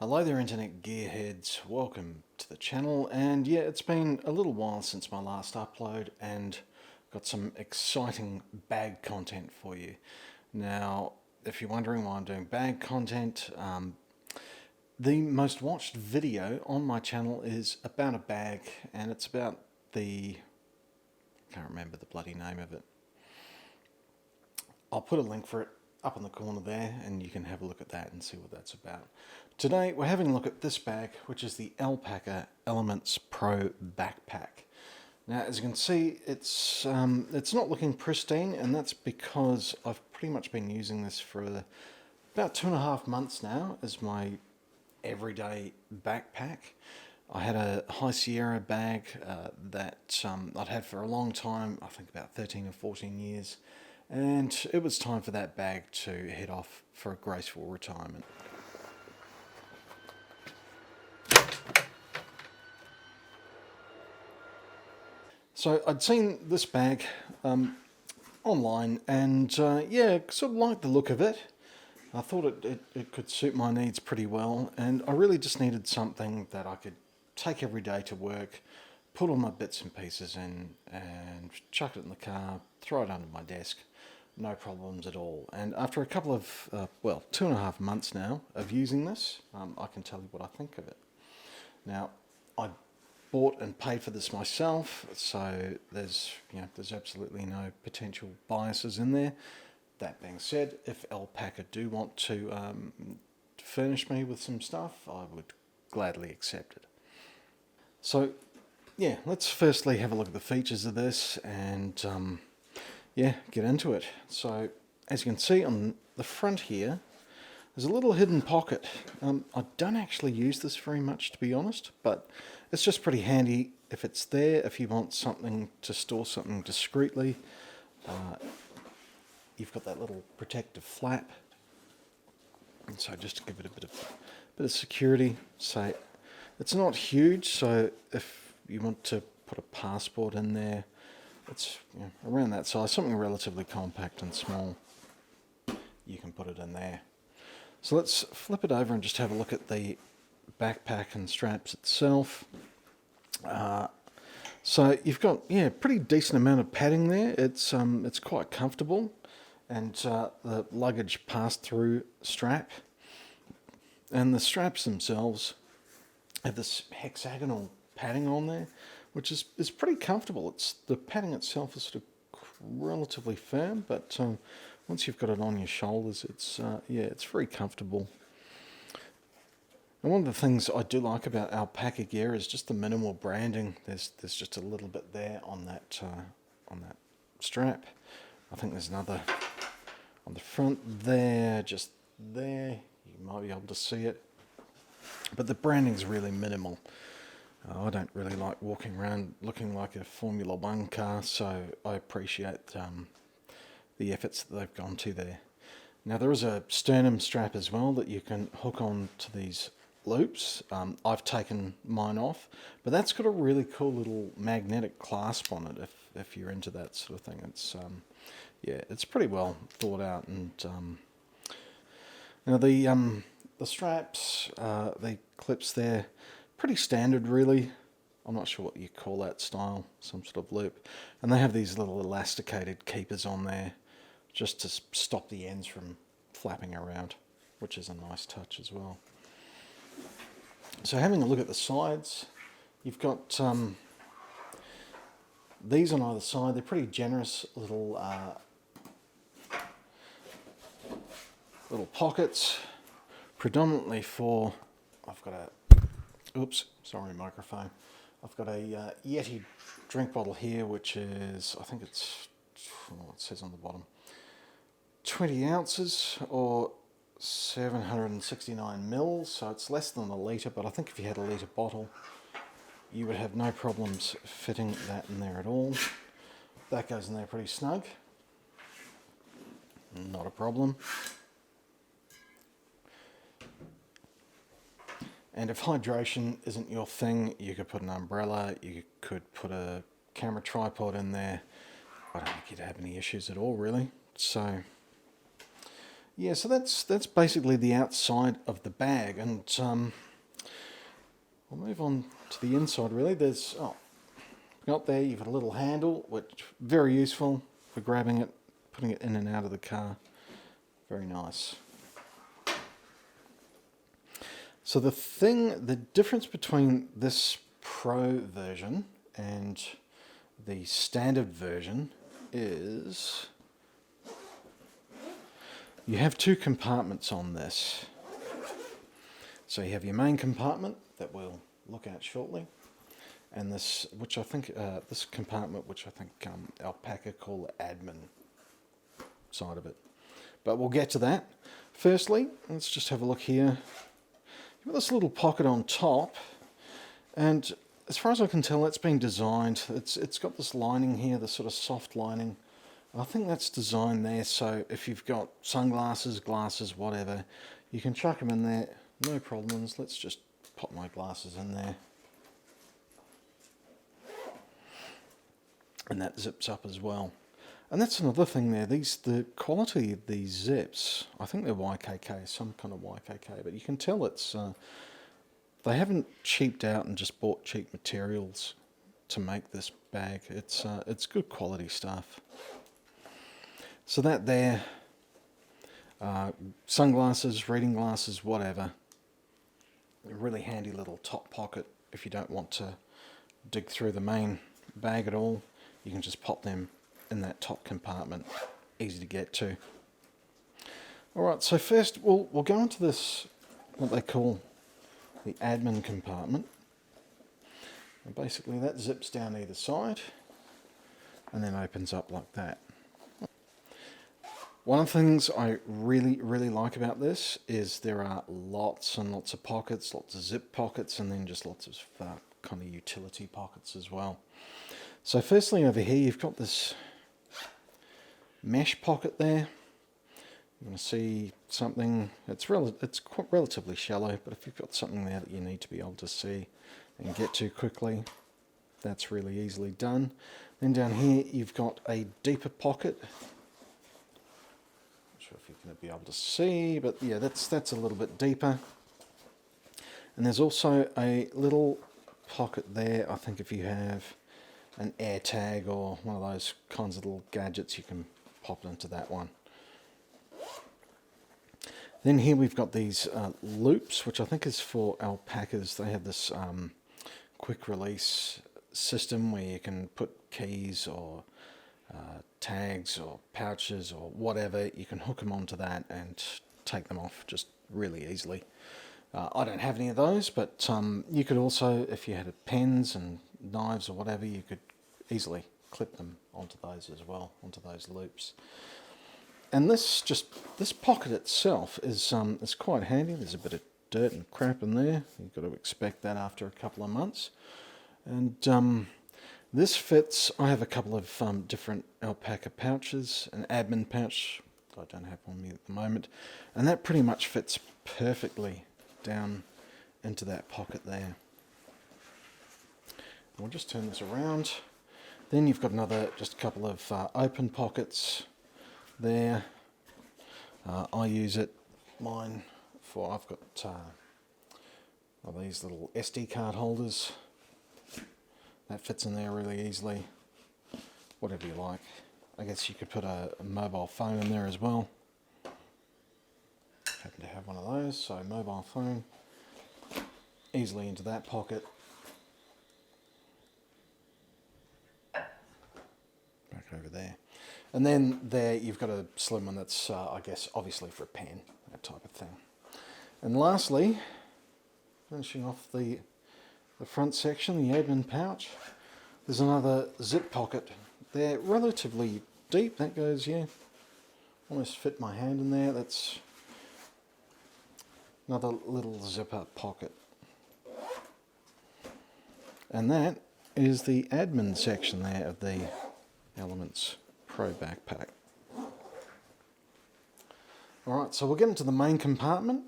Hello there internet gearheads, welcome to the channel. And yeah, it's been a little while since my last upload and got some exciting bag content for you. Now, if you're wondering why I'm doing bag content, the most watched video on my channel is about a bag, and it's about I can't remember the bloody name of it. I'll put a link for it up in the corner there and you can have a look at that and see what that's about. Today we're having a look at this bag, which is the Alpaca Elements Pro Backpack. Now, as you can see, it's not looking pristine, and that's because I've pretty much been using this for about 2.5 months now as my everyday backpack. I had a High Sierra bag that I'd had for a long time, I think about 13 or 14 years, and it was time for that bag to head off for a graceful retirement. So I'd seen this bag online, and yeah, sort of liked the look of it. I thought it could suit my needs pretty well, and I really just needed something that I could take every day to work, put all my bits and pieces in, and chuck it in the car, throw it under my desk, no problems at all. And after a couple of, 2.5 months now of using this, I can tell you what I think of it. Now, I bought and paid for this myself, so there's absolutely no potential biases in there. That being said, if Alpaca do want to furnish me with some stuff, I would gladly accept it. So yeah, let's firstly have a look at the features of this and yeah, get into it. So as you can see on the front here, there's a little hidden pocket. I don't actually use this very much, to be honest, but it's just pretty handy if it's there, if you want something to store something discreetly. You've got that little protective flap, and so just to give it a bit of security. So it's not huge, so if you want to put a passport in there, it's around that size, something relatively compact and small, you can put it in there. So let's flip it over and just have a look at the backpack and straps itself. So you've got pretty decent amount of padding there. It's quite comfortable, and the luggage pass-through strap, and the straps themselves have this hexagonal padding on there, which is pretty comfortable. The padding itself is sort of relatively firm, but once you've got it on your shoulders, it's very comfortable. And one of the things I do like about Alpaca gear is just the minimal branding. There's just a little bit there on that strap. I think there's another on the front there, just there. You might be able to see it, but the branding's really minimal. I don't really like walking around looking like a Formula One car, so I appreciate the efforts that they've gone to there. Now, there is a sternum strap as well that you can hook on to these loops. I've taken mine off, but that's got a really cool little magnetic clasp on it if you're into that sort of thing. It's it's pretty well thought out. And now the straps, the clips there, pretty standard really. I'm not sure what you call that style, some sort of loop. And they have these little elasticated keepers on there just to stop the ends from flapping around, which is a nice touch as well. So having a look at the sides, you've got these on either side. They're pretty generous little pockets, predominantly for, I've got I've got a Yeti drink bottle here, which is, I think it's, it says on the bottom, 20 ounces or 769 mils, so it's less than a litre, but I think if you had a litre bottle, you would have no problems fitting that in there at all. That goes in there pretty snug. Not a problem. And if hydration isn't your thing, you could put an umbrella, you could put a camera tripod in there. I don't think you'd have any issues at all, really. So yeah, so that's basically the outside of the bag, and we'll move on to the inside. Really, there's up there you've got a little handle, which very useful for grabbing it, putting it in and out of the car. Very nice. So the difference between this Pro version and the standard version is you have two compartments on this. So you have your main compartment that we'll look at shortly, and this, which I think this compartment, which I think Alpaca call the admin side of it. But we'll get to that. Firstly, let's just have a look here. You've got this little pocket on top, and as far as I can tell, that's been designed. It's got this lining here, this sort of soft lining. I think that's designed there so if you've got sunglasses, glasses, whatever, you can chuck them in there, no problems. Let's just pop my glasses in there. And that zips up as well. And that's another thing there, the quality of these zips, I think they're YKK, some kind of YKK, but you can tell it's, they haven't cheaped out and just bought cheap materials to make this bag. It's good quality stuff. So that there, sunglasses, reading glasses, whatever. A really handy little top pocket if you don't want to dig through the main bag at all. You can just pop them in that top compartment, easy to get to. Alright, so first we'll go into this, what they call the admin compartment. And basically that zips down either side and then opens up like that. One of the things I really like about this is there are lots and lots of pockets, lots of zip pockets, and then just lots of kind of utility pockets as well. So firstly over here you've got this mesh pocket there. You're going to see something, it's quite relatively shallow, but if you've got something there that you need to be able to see and get to quickly, that's really easily done. Then down here you've got a deeper pocket. Not sure if you're going to be able to see, but yeah, that's a little bit deeper. And there's also a little pocket there. I think if you have an AirTag or one of those kinds of little gadgets, you can pop it into that one. Then here we've got these loops, which I think is for alpacas. They have this quick release system where you can put keys or tags or pouches or whatever. You can hook them onto that and take them off just really easily. I don't have any of those, but you could also, if you had pens and knives or whatever, you could easily clip them onto those as well, onto those loops. And this pocket itself is quite handy. There's a bit of dirt and crap in there. You've got to expect that after a couple of months. And this fits. I have a couple of different alpaca pouches, an admin pouch. I don't have on me at the moment, and that pretty much fits perfectly down into that pocket there. We'll just turn this around. Then you've got just a couple of open pockets there. I use mine for, I've got these little SD card holders. That fits in there really easily. Whatever you like. I guess you could put a mobile phone in there as well. Happen to have one of those, so mobile phone easily into that pocket. Back over there. And then there you've got a slim one that's, I guess, obviously for a pen, that type of thing. And lastly, finishing off the front section, the admin pouch, there's another zip pocket. They're relatively deep. That goes, yeah, almost fit my hand in there. That's another little zipper pocket. And that is the admin section there of the Elements Pro backpack. Alright, so we'll get into the main compartment.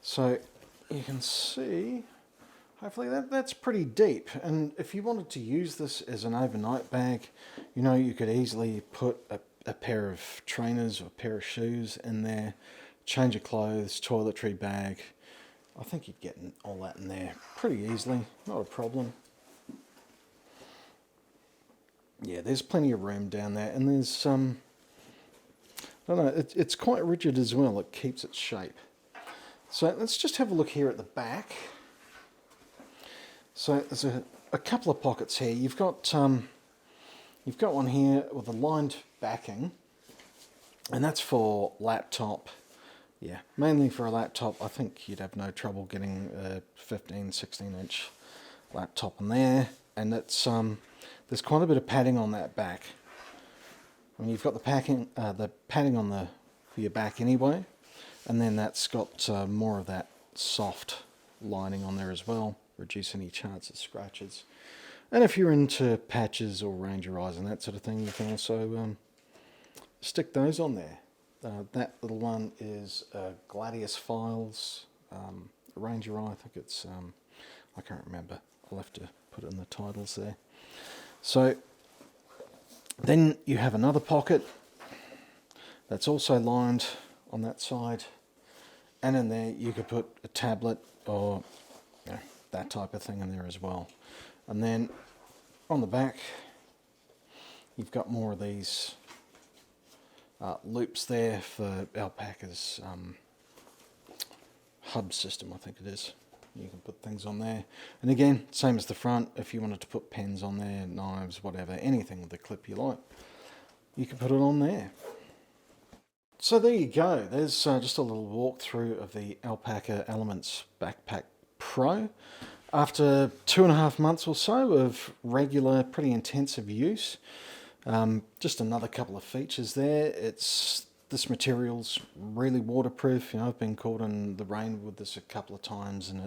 So you can see, hopefully that's pretty deep, and if you wanted to use this as an overnight bag, you know, you could easily put a pair of trainers or a pair of shoes in there, change of clothes, toiletry bag. I think you'd get all that in there pretty easily, not a problem. Yeah, there's plenty of room down there, and there's I don't know, it's quite rigid as well. It keeps its shape. So let's just have a look here at the back. So there's a couple of pockets here. You've got one here with a lined backing, and that's for laptop. Yeah, mainly for a laptop. I think you'd have no trouble getting a 15, 16-inch laptop in there, and it's there's quite a bit of padding on that back. I mean, you've got the padding on for your back anyway, and then that's got more of that soft lining on there as well, reduce any chance of scratches. And if you're into patches or Ranger eyes and that sort of thing, you can also stick those on there. That little one is Gladius Files Ranger eye. I think it's I can't remember. I'll have to put it in the titles there. So then you have another pocket that's also lined on that side, and in there you could put a tablet or that type of thing in there as well. And then on the back you've got more of these loops there for Alpaca's hub system, I think it is. You can put things on there, and again, same as the front. If you wanted to put pens on there, knives, whatever, anything with a clip you like, you can put it on there. So there you go. There's just a little walkthrough of the Alpaca Elements Backpack Pro. After 2.5 months or so of regular, pretty intensive use, just another couple of features there. This material's really waterproof. You know, I've been caught in the rain with this a couple of times, and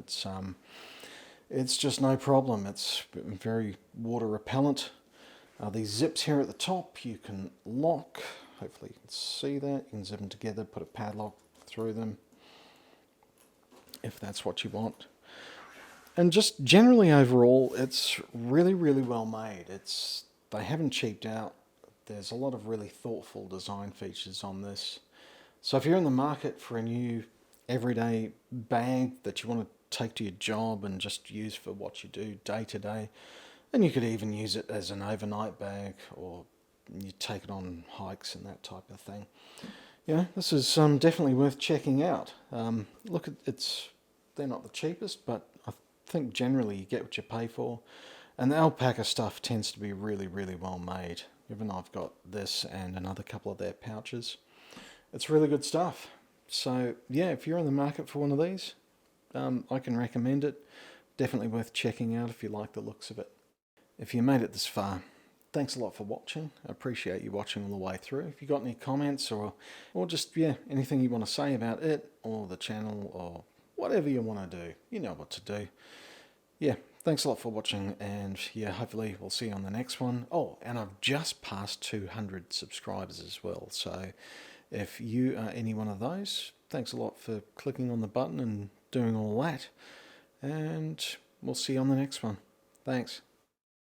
it's just no problem. It's very water repellent. These zips here at the top you can lock. Hopefully you can see that. You can zip them together, put a padlock through them if that's what you want. And just generally overall, it's really, really well made. They haven't cheaped out. There's a lot of really thoughtful design features on this. So if you're in the market for a new everyday bag that you want to take to your job and just use for what you do day to day, and you could even use it as an overnight bag, or you take it on hikes and that type of thing. Yeah, this is definitely worth checking out. Look, they're not the cheapest, but I think generally you get what you pay for. And the Alpaca stuff tends to be really, really well made. Even though I've got this and another couple of their pouches, it's really good stuff. So yeah, if you're in the market for one of these, I can recommend it. Definitely worth checking out if you like the looks of it. If you made it this far, thanks a lot for watching. I appreciate you watching all the way through. If you got any comments or just anything you want to say about it or the channel or whatever you want to do, you know what to do. Yeah, thanks a lot for watching, and yeah, hopefully we'll see you on the next one. Oh, and I've just passed 200 subscribers as well, so if you are any one of those, thanks a lot for clicking on the button and doing all that, and we'll see you on the next one. Thanks.